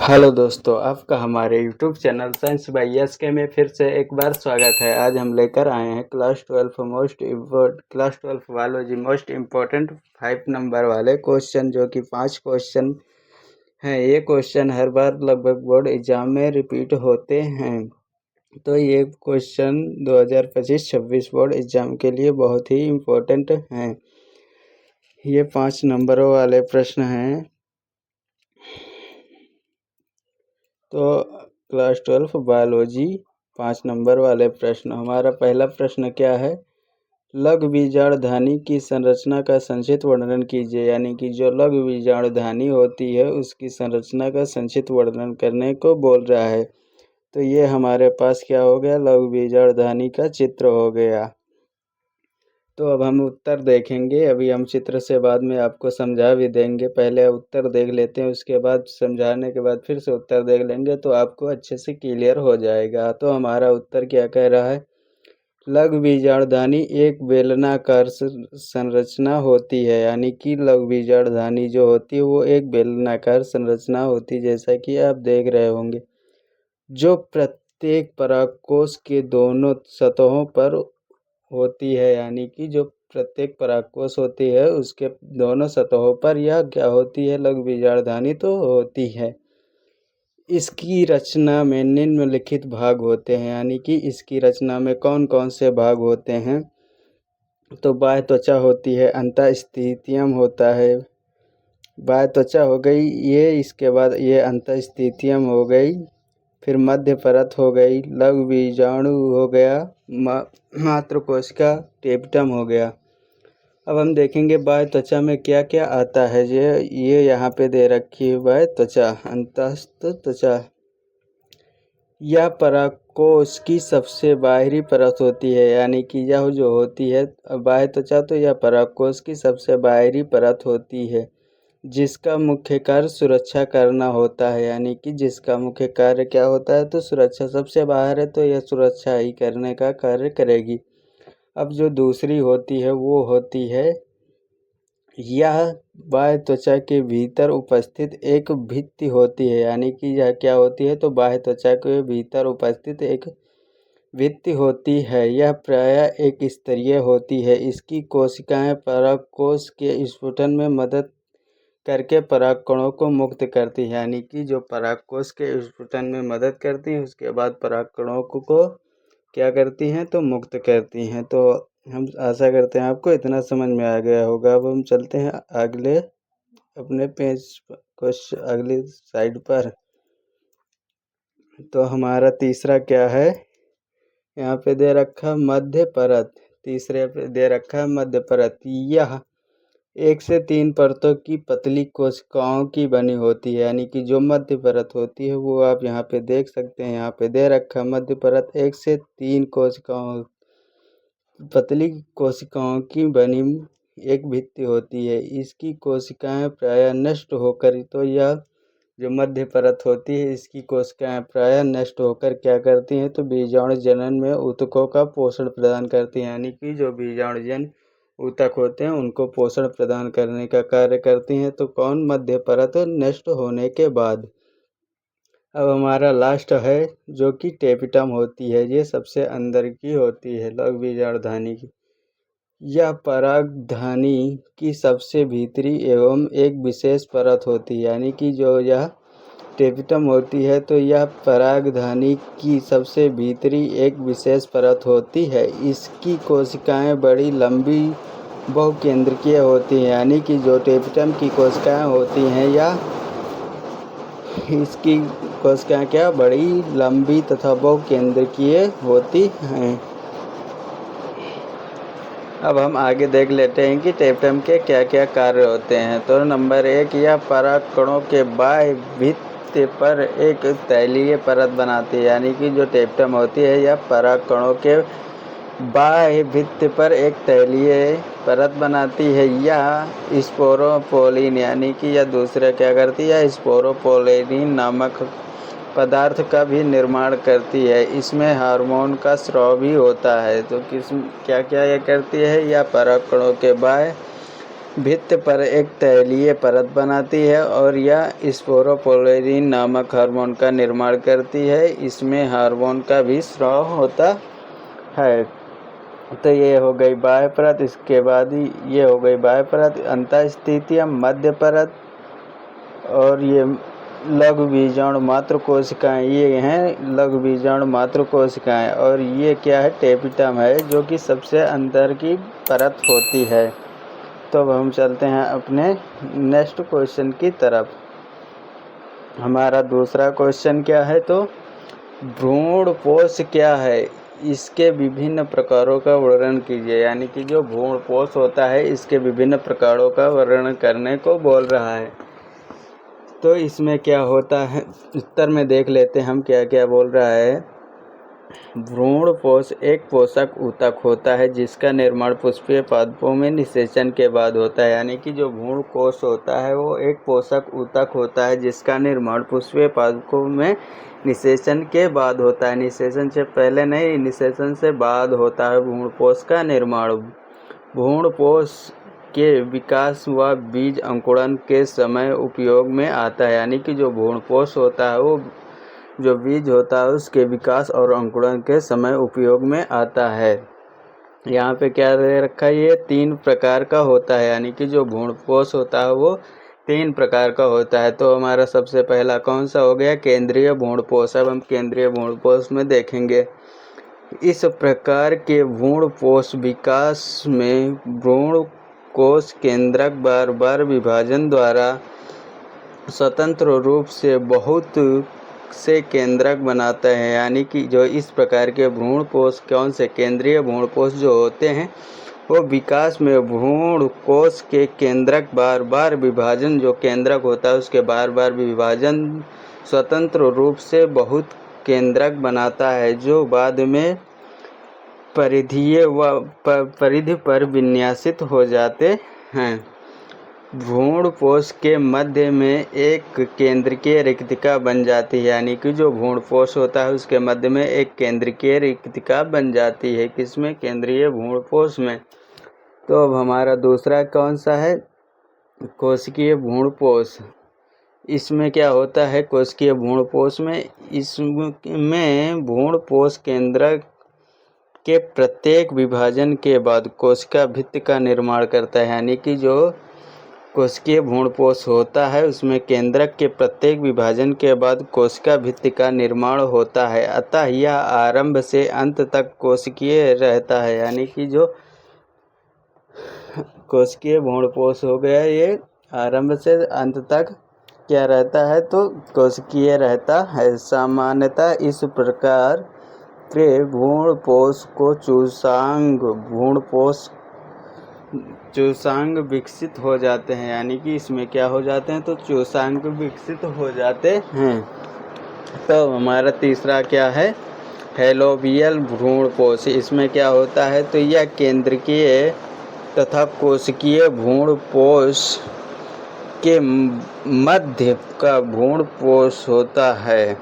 Hello दोस्तों, आपका हमारे YouTube channel science by SK में फिर से एक बार स्वागत है। आज हम लेकर आए हैं class 12 biology most important 5 number वाले क्वेश्चन, जो कि 5 क्वेश्चन हैं। ये क्वेश्चन हर बार लगभग बोर्ड एग्जाम में रिपीट होते हैं। तो ये क्वेश्चन 2025-26 बोर्ड एग्जाम के लिए बहुत ही इम्पोर्टेंट हैं। ये 5 नंबरों वाले प्रश्न हैं। तो क्लास 12 बायोलॉजी 5 नंबर वाले प्रश्न। हमारा पहला प्रश्न क्या है? लघु बीजाणुधानी की संरचना का संक्षिप्त वर्णन कीजिए। यानी कि जो लघु बीजाणुधानी होती है उसकी संरचना का संक्षिप्त वर्णन करने को बोल रहा है। तो ये हमारे पास क्या हो गया? लघु बीजाणुधानी का चित्र हो गया। तो अब हम उत्तर देखेंगे। अभी हम चित्र से बाद में आपको समझा भी देंगे। पहले उत्तर देख लेते हैं, उसके बाद समझाने के बाद फिर से उत्तर देख लेंगे तो आपको अच्छे से क्लियर हो जाएगा। तो हमारा उत्तर क्या कह रहा है? लघु बीजाणुधानी एक बेलनाकार संरचना होती है। यानी कि लघु बीजाणुधानी जो होती है वो एक बेलनाकार संरचना होती है, जैसा कि आप देख रहे होंगे, जो प्रत्येक परागकोश के दोनों सतहों पर होती है। यानी कि जो प्रत्येक परागकोश होती है उसके दोनों सतहों पर यह क्या होती है? लघु बीजाणुधानी तो होती है। इसकी रचना में निम्नलिखित भाग होते हैं। यानी कि इसकी रचना में कौन कौन से भाग होते हैं? तो बाह्य त्वचा होती है, अंतःस्थितियम होता है, बाह्य त्वचा हो गई ये, इसके बाद ये अंतःस्थितियम हो गई, फिर मध्य परत हो गई, लघु बीजाणु हो गया, मातृकोशिका टेप्टम हो गया। अब हम देखेंगे बाह्य त्वचा में क्या क्या आता है। ये यहाँ पे दे रखी है बाह्य त्वचा, अंतस्थ त्वचा। यह परागकोश की सबसे बाहरी परत होती है। यानी कि यह जो होती है बाह्य त्वचा, तो यह परागकोश की सबसे बाहरी परत होती है, जिसका मुख्य कार्य सुरक्षा करना होता है। यानी कि जिसका मुख्य कार्य क्या होता है? तो सुरक्षा। सबसे बाहर है तो यह सुरक्षा ही करने का कार्य करेगी। अब जो दूसरी होती है वो होती है, यह बाह्य त्वचा के भीतर उपस्थित एक भित्ति होती है। यानी कि यह क्या होती है? तो बाह्य त्वचा के भीतर उपस्थित एक भित्ति होती है। यह प्रायः एक स्तरीय होती है। इसकी कोशिकाएं परागकोश के स्फुटन में मदद करके परागकणों को मुक्त करती है। यानी कि जो परागकोश के स्फुटन में मदद करती हैं उसके बाद परागकणों को क्या करती हैं? तो मुक्त करती हैं। तो हम आशा करते हैं आपको इतना समझ में आ गया होगा। अब हम चलते हैं अगले अपने पेज अगली साइड पर। तो हमारा तीसरा क्या है? यहाँ पे दे रखा मध्य परत। तीसरे पे दे रखा है मध्य परत। यह 1 से 3 परतों की पतली कोशिकाओं की बनी होती है। यानी कि जो मध्य परत होती है वो आप यहाँ पे देख सकते हैं। यहाँ पे दे रखा मध्य परत 1 से 3 कोशिकाओं, पतली कोशिकाओं की बनी एक भित्ति होती है। इसकी कोशिकाएं प्रायः नष्ट होकर, तो यह जो मध्य परत होती है इसकी कोशिकाएं प्रायः नष्ट होकर क्या करती हैं? तो बीजाणु जनन में ऊतकों का पोषण प्रदान करती हैं। यानी कि जो बीजाणुजन ऊतक होते हैं उनको पोषण प्रदान करने का कार्य करती हैं। तो कौन? मध्य परत नष्ट होने के बाद। अब हमारा लास्ट है जो कि टेपिटम होती है। ये सबसे अंदर की होती है लघु बीजाणुधानी की। यह परागधानी की सबसे भीतरी एवं एक विशेष परत होती है। यानी कि जो यह टेपिटम होती है तो यह परागधानी की सबसे भीतरी एक विशेष परत होती है। इसकी कोशिकाएं बड़ी लंबी बहुकेंद्रकीय होती हैं। यानी कि जो टेपिटम की कोशिकाएं होती हैं या इसकी कोशिकाएं क्या बड़ी लंबी तथा बहुकेंद्रकीय होती हैं। अब हम आगे देख लेते हैं कि टेपिटम के क्या क्या कार्य होते हैं। तो नंबर 1, यह परागकणों के बाह्य भित्ति पर एक तैलीय परत बनाती है। यानी कि जो टेपिटम होती है यह परागकणों के बाह्य भित्ति पर एक तैलीय परत बनाती है। यह स्पोरोपोलिन, यानी कि यह दूसरा क्या करती है? स्पोरोपोलिन नामक पदार्थ का भी निर्माण करती है। इसमें हार्मोन का स्राव भी होता है। तो क्या क्या यह करती है? यह परागकणों के बाह्य भित्ति पर एक तैलीय परत बनाती है और यह स्पोरोपोलेरिन नामक हार्मोन का निर्माण करती है। इसमें हार्मोन का भी स्राव होता है। तो ये हो गई बाह्य परत। इसके बाद ये हो गई बाह्य परत, अंतःस्थितियाँ, मध्य परत और ये लघु बीजाणु मात्र कोशिकाएँ, ये हैं लघु बीजाणु मात्र कोशिकाएँ। और ये क्या है, टेपिटम है, जो कि सबसे अंदर की परत होती है। तो अब हम चलते हैं अपने नेक्स्ट क्वेश्चन की तरफ। हमारा दूसरा क्वेश्चन क्या है, तो भ्रूणपोष क्या है, इसके विभिन्न प्रकारों का वर्णन कीजिए। यानी कि जो भ्रूणपोष होता है इसके विभिन्न प्रकारों का वर्णन करने को बोल रहा है। तो इसमें क्या होता है, उत्तर में देख लेते हैं हम क्या क्या बोल रहा है। भ्रूणपोष एक पोषक ऊतक होता है जिसका निर्माण पुष्पीय पादपों में निषेचन के बाद होता है। यानी कि जो भ्रूणकोष होता है वो एक पोषक ऊतक होता है जिसका निर्माण पुष्पीय पादपों में निषेचन के बाद होता है। निषेचन से पहले नहीं, निषेचन से बाद होता है भ्रूणपोष का निर्माण। भ्रूणपोष के विकास व बीज अंकुरण के समय उपयोग में आता है। यानी कि जो भ्रूणपोष होता है वो जो बीज होता है उसके विकास और अंकुरण के समय उपयोग में आता है। यहाँ पे क्या दे रखा है, ये 3 प्रकार का होता है। यानी कि जो भ्रूणपोष होता है वो 3 प्रकार का होता है। तो हमारा सबसे पहला कौन सा हो गया, केंद्रीय भ्रूणपोष। अब हम केंद्रीय भ्रूणपोष में देखेंगे। इस प्रकार के भ्रूणपोष विकास में भ्रूण कोश केंद्रक बार बार विभाजन द्वारा स्वतंत्र रूप से बहुत से केंद्रक बनाता है। यानी कि जो इस प्रकार के भ्रूणपोष कौन से केंद्रीय भ्रूणपोष जो होते हैं वो विकास में भ्रूण कोश के केंद्रक बार बार विभाजन, जो केंद्रक होता है उसके बार बार विभाजन स्वतंत्र रूप से बहुत केंद्रक बनाता है जो बाद में परिधीय व परिधि पर विन्यासित हो जाते हैं। भ्रूणपोष के मध्य में एक केंद्रकीय रिक्तिका बन जाती है। यानी कि जो भ्रूणपोष होता है उसके मध्य में एक केंद्रकीय रिक्तिका बन जाती है। किसमें, केंद्रीय भ्रूणपोष में। तो अब हमारा दूसरा कौन सा है, कोशिकीय भ्रूणपोष। इसमें क्या होता है, कोशिकीय भ्रूणपोष में इसमें भ्रूणपोष केंद्रक के प्रत्येक विभाजन के बाद कोशिका भित्ति का निर्माण करता है। यानी कि जो कोशिकीय भ्रूणपोष होता है उसमें केंद्रक के प्रत्येक विभाजन के बाद कोशिका भित्ति का निर्माण होता है। अतः यह आरंभ से अंत तक कोशिकीय रहता है। यानी कि जो कोशिकीय भ्रूणपोष हो गया ये आरंभ से अंत तक क्या रहता है, तो कोशिकीय रहता है। सामान्यतः इस प्रकार के भ्रूणपोष को चूसांग विकसित हो जाते हैं। यानी कि इसमें क्या हो जाते हैं, तो चूसांग विकसित हो जाते हैं। तो हमारा तीसरा क्या है, हेलोबियल भ्रूणपोष। इसमें क्या होता है, तो यह केंद्रकीय तथा कोशिकीय भ्रूणपोष के मध्य का भ्रूणपोष होता है।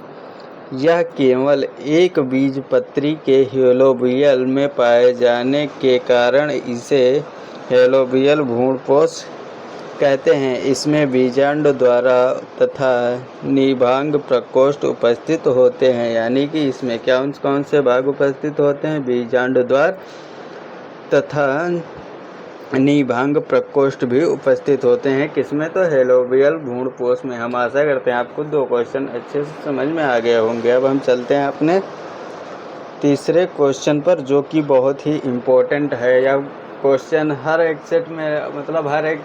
यह केवल एक बीजपत्री के हेलोबियल में पाए जाने के कारण इसे हेलोबियल भ्रूणपोष कहते हैं। इसमें बीजांड द्वारा तथा निभांग प्रकोष्ठ उपस्थित होते हैं। यानी कि इसमें कौन से भाग उपस्थित होते हैं, बीजांड द्वार तथा निभांग प्रकोष्ठ भी उपस्थित होते हैं। किसमें, तो हेलोबियल भ्रूणपोष में। हम आशा करते हैं आपको 2 क्वेश्चन अच्छे से समझ में आ गए होंगे। अब हम चलते हैं अपने तीसरे क्वेश्चन पर, जो कि बहुत ही इम्पोर्टेंट है। यह क्वेश्चन हर एक सेट में, मतलब हर एक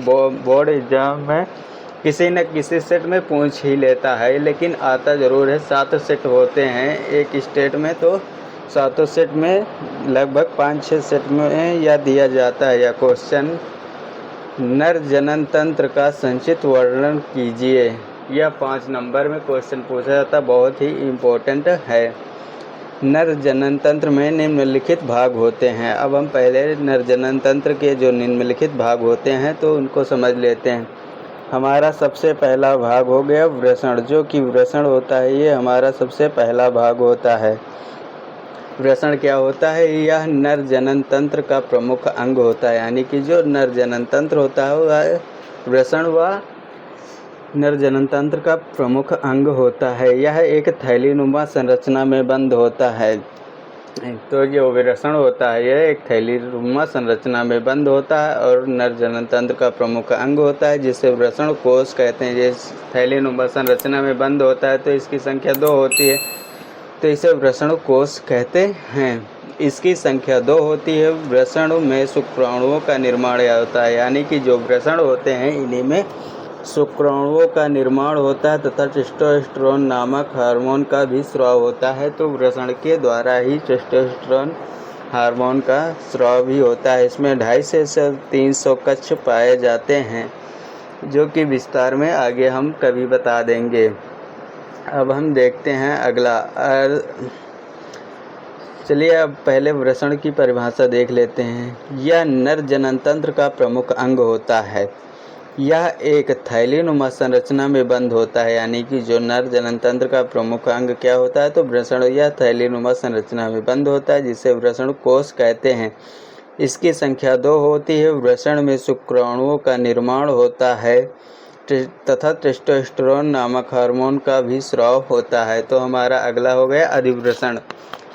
बोर्ड एग्जाम में किसी न किसी सेट में पूछ ही लेता है, लेकिन आता ज़रूर है। 7 सेट होते हैं एक स्टेट में, तो 7 सेट में लगभग 5-6 सेट में यह दिया जाता है। यह क्वेश्चन, नर जनन तंत्र का संक्षिप्त वर्णन कीजिए। यह 5 नंबर में क्वेश्चन पूछा जाता है, बहुत ही इम्पोर्टेंट है। नर जनन तंत्र में निम्नलिखित भाग होते हैं। अब हम पहले नर जनन तंत्र के जो निम्नलिखित भाग होते हैं तो उनको समझ लेते हैं। हमारा सबसे पहला भाग हो गया वृषण। जो कि वृषण होता है ये हमारा सबसे पहला भाग होता है। वृषण क्या होता है? यह नर जनन तंत्र का प्रमुख अंग होता है, यानी कि जो नर जनन तंत्र होता है वह वृषण व नर जनन तंत्र का प्रमुख अंग होता है। यह एक थैलीनुमा संरचना में बंद होता है। तो जो वृषण होता है यह एक थैलीनुमा संरचना में बंद होता है और नर जनन तंत्र का प्रमुख अंग होता है, जिसे वृषण कोष कहते हैं। ये थैलीनुमा संरचना में बंद होता है तो इसकी संख्या 2 होती है, तो इसे वृषण कोष कहते हैं। इसकी संख्या 2 होती है। वृषण में शुक्राणुओं का निर्माण होता है, यानी कि जो वृषण होते हैं इन्हीं में शुक्राणुओं का निर्माण होता है तथा टेस्टोस्टेरोन नामक हार्मोन का भी स्राव होता है। तो वृषण के द्वारा ही टेस्टोस्टेरोन हार्मोन का स्राव भी होता है। इसमें 250 से 300 कक्ष पाए जाते हैं, जो कि विस्तार में आगे हम कभी बता देंगे। अब हम देखते हैं अगला। चलिए अब पहले वृषण की परिभाषा देख लेते हैं। यह नर जनन तंत्र का प्रमुख अंग होता है। यह एक थैलीनुमा संरचना में बंद होता है, यानी कि जो नर जनन तंत्र का प्रमुख अंग क्या होता है? तो वृषण यह थैलीनुमा संरचना में बंद होता है, जिसे वृषण कोष कहते हैं। इसकी संख्या 2 होती है। वृषण में शुक्राणुओं का निर्माण होता है तथा टेस्टोस्टेरोन नामक हार्मोन का भी स्राव होता है। तो हमारा अगला हो गया अधिवृषण।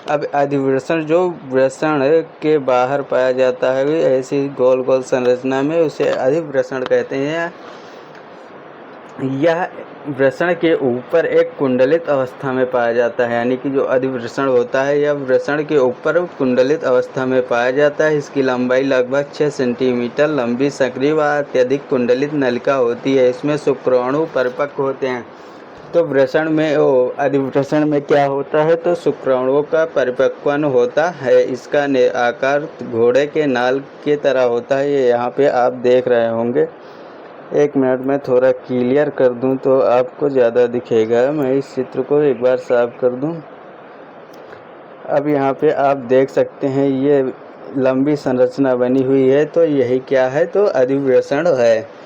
अब अधिवृषण जो वृषण के बाहर पाया जाता है ऐसी गोल गोल संरचना में, उसे अधिवृषण कहते हैं। यह वृषण के ऊपर एक कुंडलित अवस्था में पाया जाता है, यानी कि जो अधिवृषण होता है यह वृषण के ऊपर कुंडलित अवस्था में पाया जाता है। इसकी लंबाई लगभग 6 सेंटीमीटर लंबी सक्रिय व अत्यधिक कुंडलित नलिका होती है। इसमें शुक्राणु परिपक्व होते हैं। तो वृषण में अधिवृषण में क्या होता है? तो शुक्राणुओं का परिपक्वन होता है। इसका आकार घोड़े के नाल की तरह होता है। ये यहाँ पे आप देख रहे होंगे। एक मिनट में थोड़ा क्लियर कर दूं तो आपको ज़्यादा दिखेगा। मैं इस चित्र को एक बार साफ कर दूं। अब यहाँ पे आप देख सकते हैं ये लंबी संरचना बनी हुई है, तो यही क्या है? तो अधिवृषण है।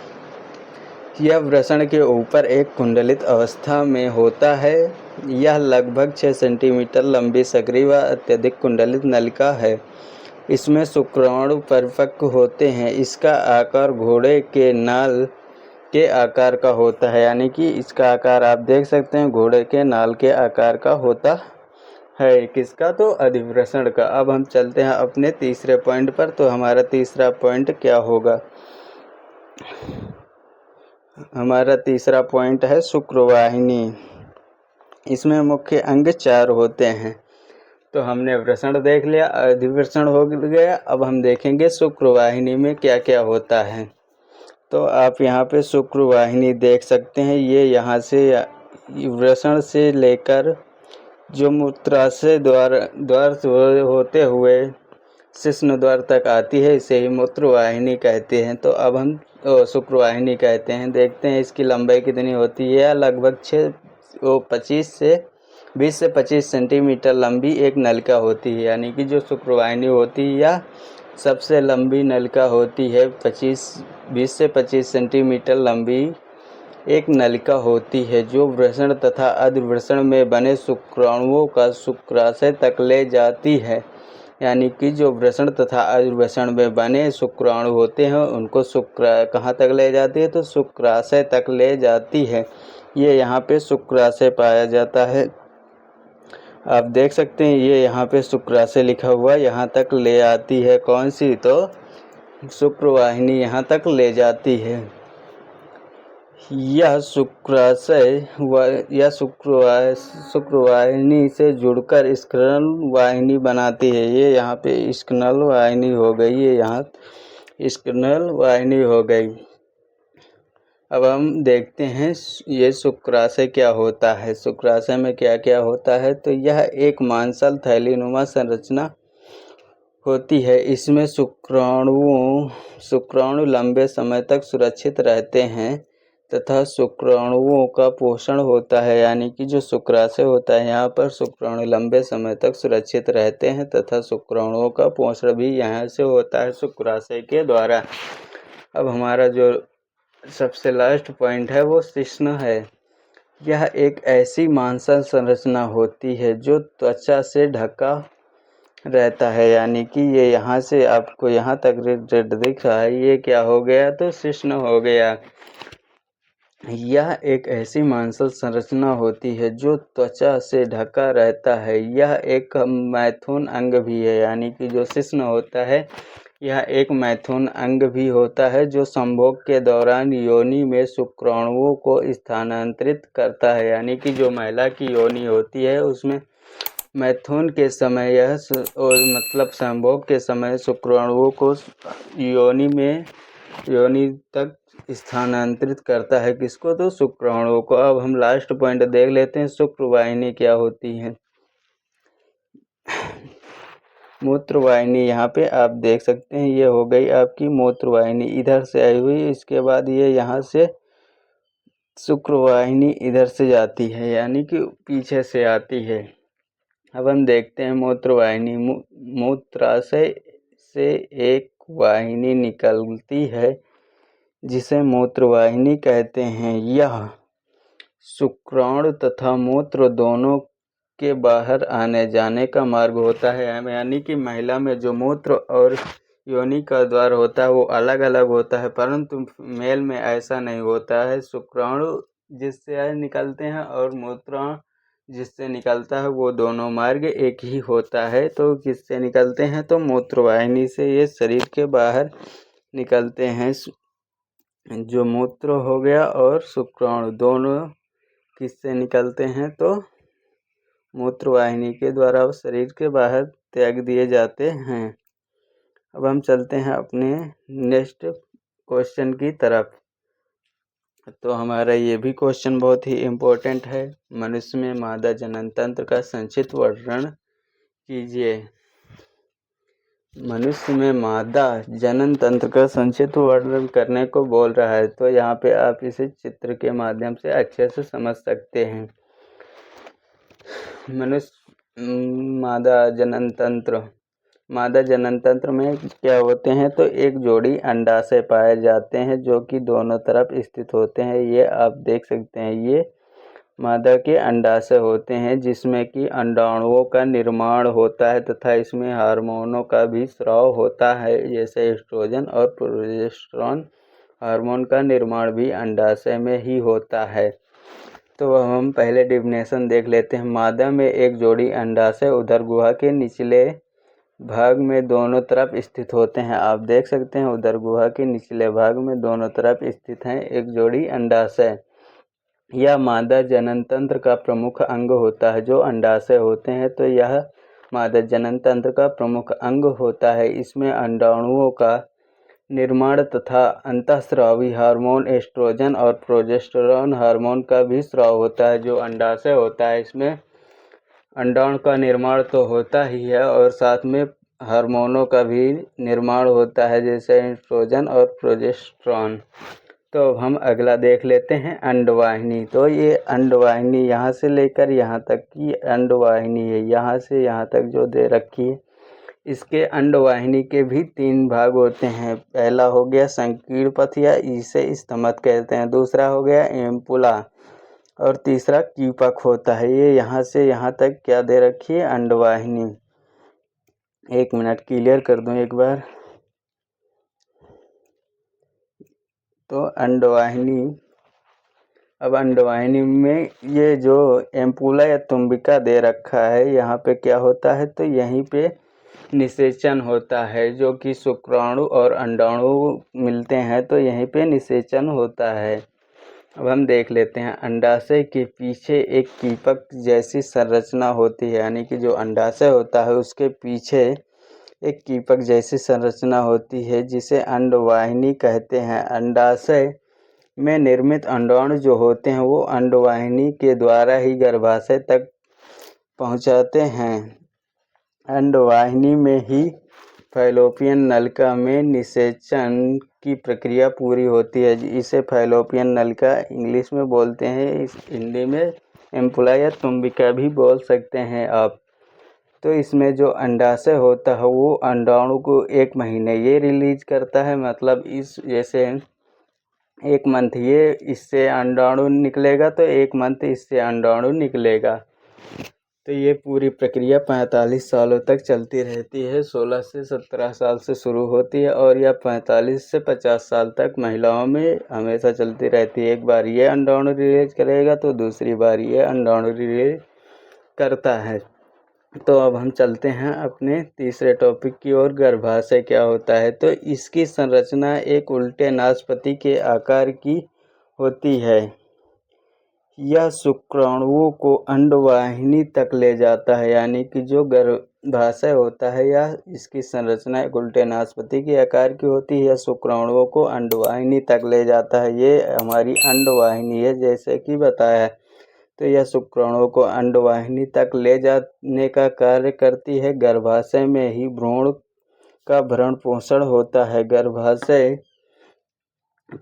यह वृषण के ऊपर एक कुंडलित अवस्था में होता है। यह लगभग 6 सेंटीमीटर लंबी सक्रिय व अत्यधिक कुंडलित नलिका है। इसमें शुक्राणु परिपक्व होते हैं। इसका आकार घोड़े के नाल के आकार का होता है, यानी कि इसका आकार आप देख सकते हैं घोड़े के नाल के आकार का होता है। किसका? तो अधिवृषण का। अब हम चलते हैं अपने तीसरे पॉइंट पर। तो हमारा तीसरा पॉइंट क्या होगा? हमारा तीसरा पॉइंट है शुक्रवाहिनी। इसमें मुख्य अंग 4 होते हैं। तो हमने वृषण देख लिया, अधिवृषण हो गया। अब हम देखेंगे शुक्रवाहिनी में क्या क्या होता है। तो आप यहाँ पे शुक्रवाहिनी देख सकते हैं। ये यहाँ से वृषण से लेकर जो मूत्राशय द्वार होते हुए शिश्न द्वार तक आती है, इसे ही मूत्रवाहिनी कहते हैं। तो अब हम शुक्रवाहिनी कहते हैं। देखते हैं इसकी लंबाई कितनी होती है। लगभग 20 से 25 सेंटीमीटर लंबी एक नलिका होती है, यानी कि जो शुक्रवाहिनी होती है यह सबसे लंबी नलिका होती है। 20 से 25 सेंटीमीटर लंबी एक नलिका होती है, जो वृषण तथा अधिवृषण में बने शुक्राणुओं का शुक्राशय तक ले जाती है। यानी कि जो वृषण तथा अधिवृषण में बने शुक्राणु होते हैं उनको कहाँ तक ले जाती है? तो शुक्राशय तक ले जाती है। ये यहाँ पे शुक्राशय पाया जाता है। आप देख सकते हैं ये यहाँ पे शुक्राशय लिखा हुआ यहाँ तक ले आती है। कौन सी? तो शुक्रवाहिनी यहाँ तक ले जाती है। यह शुक्राशय या शुक्रवाहिनी से जुड़कर स्क्नल वाहिनी बनाती है। ये यहाँ पे स्क्नल वाहिनी हो गई, ये यहाँ स्क्नल वाहिनी हो गई। अब हम देखते हैं ये शुक्राशय क्या होता है। शुक्राशय में क्या क्या होता है? तो यह एक मांसल थैलीनुमा संरचना होती है। इसमें शुक्राणु लंबे समय तक सुरक्षित रहते हैं तथा शुक्राणुओं का पोषण होता है, यानी कि जो शुक्राशय होता है यहाँ पर शुक्राणु लंबे समय तक सुरक्षित रहते हैं तथा शुक्राणुओं का पोषण भी यहाँ से होता है शुक्राशय के द्वारा। अब हमारा जो सबसे लास्ट पॉइंट है वो शिश्न है। यह एक ऐसी मांसल संरचना होती है जो त्वचा से ढका रहता है, यानी कि ये यहाँ से आपको यहाँ तक रेड दिख रहा है, ये क्या हो गया तो शिश्न हो गया। यह एक ऐसी मांसल संरचना होती है जो त्वचा से ढका रहता है। यह एक मैथुन अंग भी है, यानी कि जो शिश्न होता है यह एक मैथुन अंग भी होता है जो संभोग के दौरान योनि में शुक्राणुओं को स्थानांतरित करता है। यानी कि जो महिला की योनि होती है उसमें मैथुन के समय यह मतलब संभोग के समय शुक्राणुओं को योनि तक स्थानांतरित करता है। किसको तो शुक्राणुओं को। अब हम लास्ट पॉइंट देख लेते हैं, शुक्रवाहिनी क्या होती है। मूत्रवाहिनी यहाँ पे आप देख सकते हैं, ये हो गई आपकी मूत्रवाहिनी इधर से आई हुई। इसके बाद ये यहाँ से शुक्रवाहिनी इधर से जाती है, यानी कि पीछे से आती है। अब हम देखते हैं मूत्रवाहिनी। मूत्राशय से एक वाहिनी निकलती है जिसे मूत्रवाहिनी कहते हैं। यह शुक्राणु तथा मूत्र दोनों के बाहर आने जाने का मार्ग होता है। यानी कि महिला में जो मूत्र और योनि का द्वार होता है वो अलग अलग होता है, परंतु मेल में ऐसा नहीं होता है। शुक्राणु जिससे निकलते हैं और मूत्र जिससे निकलता है वो दोनों मार्ग एक ही होता है। तो किससे निकलते हैं तो मूत्रवाहिनी से ये शरीर के बाहर निकलते हैं। जो मूत्र हो गया और शुक्राणु दोनों किससे निकलते हैं तो मूत्रवाहिनी के द्वारा शरीर के बाहर त्याग दिए जाते हैं। अब हम चलते हैं अपने नेक्स्ट क्वेश्चन की तरफ। तो हमारा ये भी क्वेश्चन बहुत ही इम्पोर्टेंट है। मनुष्य में मादा जनन तंत्र का संक्षिप्त वर्णन कीजिए। मनुष्य में मादा जनन तंत्र का संक्षिप्त वर्णन करने को बोल रहा है, तो यहाँ पे आप इसे चित्र के माध्यम से अच्छे से समझ सकते हैं। मनुष्य मादा जनन तंत्र में क्या होते हैं तो एक जोड़ी अंडाशय पाए जाते हैं जो कि दोनों तरफ स्थित होते हैं। ये आप देख सकते हैं, ये मादा के अंडाशय होते हैं जिसमें कि अंडाणुओं का निर्माण होता है तथा इसमें हार्मोनों का भी स्राव होता है, जैसे एस्ट्रोजन और प्रोजेस्टेरॉन हार्मोन का निर्माण भी अंडाशय में ही होता है। तो हम पहले डिफिनेशन देख लेते हैं। मादा में एक जोड़ी अंडाशय उदर गुहा के निचले भाग में दोनों तरफ स्थित होते हैं। आप देख सकते हैं उदर गुहा के निचले भाग में दोनों तरफ स्थित हैं एक जोड़ी अंडाशय। यह मादा जनन तंत्र का प्रमुख अंग होता है। जो अंडाशय होते हैं तो यह मादा जनन तंत्र का प्रमुख अंग होता है। इसमें अंडाणुओं का निर्माण तथा अंतःस्रावी हार्मोन एस्ट्रोजन और प्रोजेस्टेरॉन हार्मोन का भी स्राव होता है। जो अंडाशय होता है इसमें अंडाणु का निर्माण तो होता ही है और साथ में हार्मोनों का भी निर्माण होता है, जैसे एस्ट्रोजन और प्रोजेस्टेरॉन। तो हम अगला देख लेते हैं अंडवाहिनी। तो ये अंडवाहिनी यहाँ से लेकर यहाँ तक की अंडवाहिनी है, यहाँ से यहाँ तक जो दे रखी है। इसके अंडवाहिनी के भी 3 भाग होते हैं। पहला हो गया संकीर्ण पथ या इसे स्तमत कहते हैं, दूसरा हो गया एम्पुला और तीसरा कीपक होता है। ये यहाँ से यहाँ तक क्या दे रखी है अंडवाहिनी। 1 मिनट क्लियर कर दूं एक बार। तो अंडवाहिनी, अब अंडवाहिनी में ये जो एम्पुला या तुम्बिका दे रखा है यहाँ पे क्या होता है तो यहीं पे निषेचन होता है। जो कि शुक्राणु और अंडाणु मिलते हैं तो यहीं पे निषेचन होता है। अब हम देख लेते हैं अंडाशय के पीछे एक कीपक जैसी संरचना होती है, यानी कि जो अंडाशय होता है उसके पीछे एक कीपक जैसी संरचना होती है जिसे अंडवाहिनी कहते हैं। अंडाशय में निर्मित अंडाणु जो होते हैं वो अंडवाहिनी के द्वारा ही गर्भाशय तक पहुंचाते हैं। अंडवाहिनी में ही फैलोपियन नलिका में निषेचन की प्रक्रिया पूरी होती है। इसे फैलोपियन नलिका इंग्लिश में बोलते हैं, इस हिंदी में एम्पुला या तुम्बिका भी बोल सकते हैं आप। तो इसमें जो अंडाशय होता है वो अंडाणु को 1 महीने ये रिलीज करता है, मतलब इस जैसे 1 मंथ ये इससे अंडाणु निकलेगा तो 1 मंथ इससे अंडाणु निकलेगा। तो ये पूरी प्रक्रिया 45 सालों तक चलती रहती है। 16 से 17 साल से शुरू होती है और यह 45 से 50 साल तक महिलाओं में हमेशा चलती रहती है। एक बार ये अंडाणु रिलीज करेगा तो दूसरी बार ये अंडाणु रिलीज करता है। तो अब हम चलते हैं अपने तीसरे टॉपिक की ओर, गर्भाशय क्या होता है। तो इसकी संरचना एक उल्टे नाशपाती के आकार की होती है। यह शुक्राणुओं को अंडवाहिनी तक ले जाता है, यानी कि जो गर्भाशय होता है यह इसकी संरचना एक उल्टे नाशपाती के आकार की होती है। यह शुक्राणुओं को अंडवाहिनी तक ले जाता है। ये हमारी अंडवाहिनी है जैसे कि बताया है। तो यह शुक्राणुओं को अंडवाहिनी तक ले जाने का कार्य करती है। गर्भाशय में ही भ्रूण का भरण पोषण होता है। गर्भाशय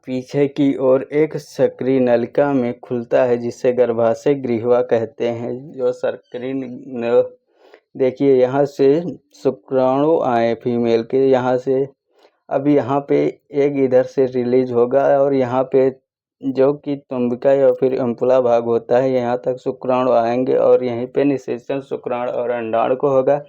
पीछे की ओर एक सक्रिय नलिका में खुलता है जिसे गर्भाशय ग्रीवा कहते हैं। जो सक्रिय देखिए यहाँ से शुक्राणु आए फीमेल के, यहाँ से अब यहाँ पे एक इधर से रिलीज होगा और यहाँ पे जो कि तुम्बिका या फिर अम्पुला भाग होता है यहाँ तक शुक्राणु आएंगे और यहीं पे निषेचन शुक्राणु और अंडाणु को होगा।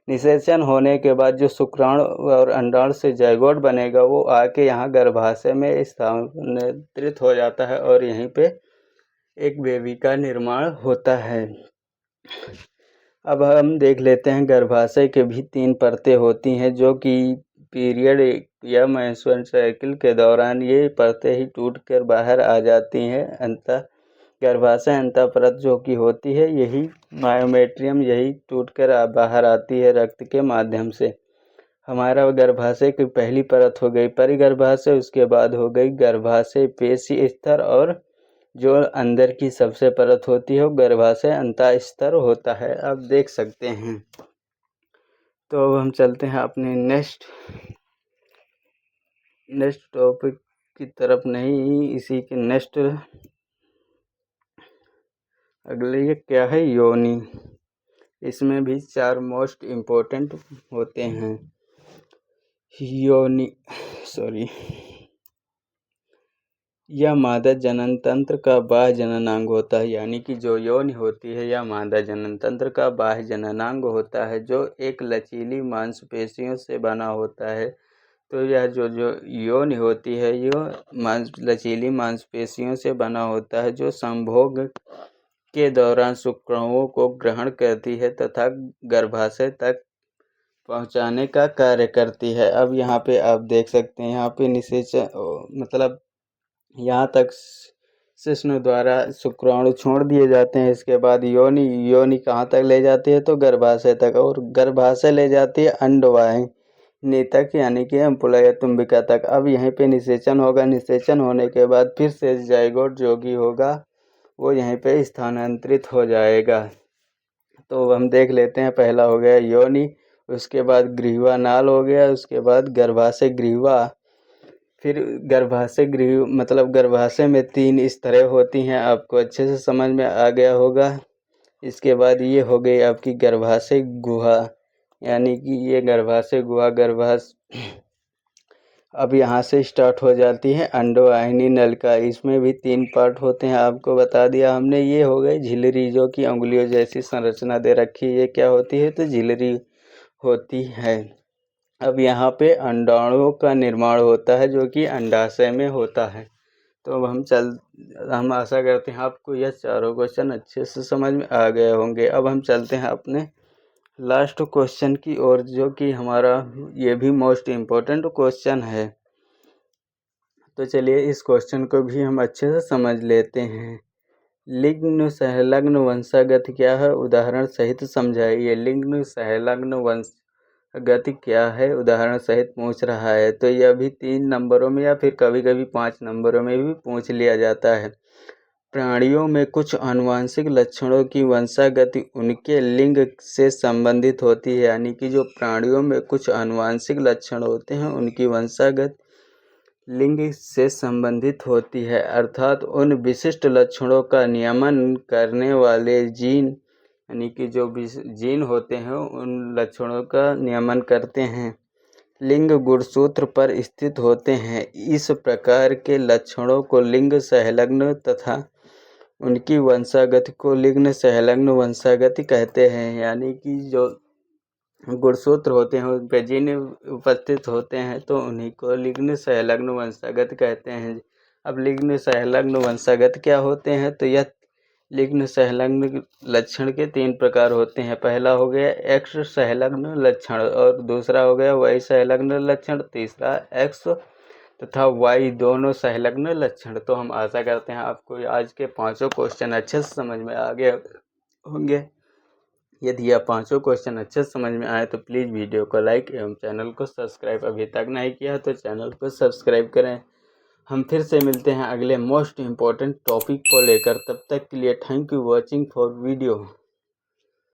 निषेचन होने के बाद जो शुक्राणु और अंडाणु से जाइगोट बनेगा वो आके यहाँ गर्भाशय में स्थानांतरित हो जाता है और यहीं पे एक बेबी का निर्माण होता है। अब हम देख लेते हैं गर्भाशय के भी 3 परतें होती हैं जो कि पीरियड या मेंस्ट्रुअल साइकिल के दौरान ये परतें ही टूटकर बाहर आ जाती हैं। गर्भाशय अंतः परत जो कि होती है यही मायोमेट्रियम, यही टूटकर बाहर आती है रक्त के माध्यम से। हमारा गर्भाशय की पहली परत हो गई परिगर्भाशय, उसके बाद हो गई गर्भाशय पेशी स्तर और जो अंदर की सबसे परत होती है वो गर्भाशय अंतः स्तर होता है। अब देख सकते हैं। तो अब हम चलते हैं अपने नेक्स्ट टॉपिक की तरफ, नहीं इसी के नेक्स्ट अगले ये क्या है, योनि। इसमें भी 4 मोस्ट इम्पोर्टेंट होते हैं। योनि यह मादा जनन तंत्र का बाह्य जननांग होता है, यानी कि जो योनि होती है यह मादा जनन तंत्र का बाह्य जननांग होता है जो एक लचीली मांसपेशियों से बना होता है। तो यह जो योनि होती है यह लचीली मांसपेशियों से बना होता है जो संभोग के दौरान शुक्राणुओं को ग्रहण करती है तथा गर्भाशय तक पहुंचाने का कार्य करती है। अब यहाँ पे आप देख सकते हैं, यहाँ पे निषेचन मतलब यहाँ तक शिश्न द्वारा शुक्राणु छोड़ दिए जाते हैं। इसके बाद योनि कहाँ तक ले जाती है तो गर्भाशय तक, और गर्भाशय ले जाती है अंडवाहिनी तक, यानी कि अम्पुला या तुम्बिका तक। अब यहीं पे निषेचन होगा। निषेचन होने के बाद फिर से जाइगोट जो भी होगा वो यहीं पे स्थानांतरित हो जाएगा। तो हम देख लेते हैं, पहला हो गया योनि, उसके बाद ग्रीवा नाल हो गया, उसके बाद गर्भाशय ग्रीवा, फिर गर्भाशय ग्रीव मतलब गर्भाशय में 3 स्तरें होती हैं, आपको अच्छे से समझ में आ गया होगा। इसके बाद ये हो गई आपकी गर्भाशय गुहा, यानी कि ये गर्भाशय गुहा अब यहाँ से स्टार्ट हो जाती है अंडवाहिनी नलिका। इसमें भी 3 पार्ट होते हैं, आपको बता दिया हमने। ये हो गई झिल्ली जो कि उंगलियों जैसी संरचना दे रखी है। ये क्या होती है तो झिल्ली होती है। अब यहाँ पे अंडाणुओं का निर्माण होता है जो कि अंडाशय में होता है। तो अब हम आशा करते हैं आपको यह चारों क्वेश्चन अच्छे से समझ में आ गए होंगे। अब हम चलते हैं अपने लास्ट क्वेश्चन की ओर जो कि हमारा ये भी मोस्ट इम्पोर्टेंट क्वेश्चन है। तो चलिए इस क्वेश्चन को भी हम अच्छे से समझ लेते हैं। लिंग सहलग्न वंशागत क्या है, उदाहरण सहित समझाइए। लिंग सहलग्न वंशागत क्या है, उदाहरण सहित पूछ रहा है। तो यह भी 3 नंबरों में या फिर कभी कभी 5 नंबरों में भी पूछ लिया जाता है। प्राणियों में कुछ आनुवंशिक लक्षणों की वंशागति उनके लिंग से संबंधित होती है, यानी कि जो प्राणियों में कुछ आनुवंशिक लक्षण होते हैं उनकी वंशागत लिंग से संबंधित होती है, अर्थात उन विशिष्ट लक्षणों का नियमन करने वाले जीन, यानी कि जो जीन होते हैं उन लक्षणों का नियमन करते हैं, लिंग गुणसूत्र पर स्थित होते हैं। इस प्रकार के लक्षणों को लिंग सहलग्न तथा उनकी वंशागति को लिग्न संलग्न वंशागति कहते हैं। यानी कि जो गुणसूत्र होते हैं उन पे जीन उपस्थित होते हैं तो उन्हीं को लिग्न संलग्न वंशागत कहते हैं। अब लिग्न संलग्न वंशागत क्या होते हैं, तो यह लिग्न संलग्न लक्षण के 3 प्रकार होते हैं। पहला हो गया एक्स संलग्न लक्षण और दूसरा हो गया वाई संलग्न लक्षण, तीसरा एक्स तथा वाई दोनों संलग्न लक्षण। तो हम आशा करते हैं आपको आज के 5 क्वेश्चन अच्छे से समझ में आ गए होंगे। यदि यह 5 क्वेश्चन अच्छे से समझ में आए तो प्लीज़ वीडियो को लाइक एवं चैनल को सब्सक्राइब अभी तक नहीं किया तो चैनल को सब्सक्राइब करें। हम फिर से मिलते हैं अगले मोस्ट इम्पॉर्टेंट टॉपिक को लेकर। तब तक के लिए thank you watching for video.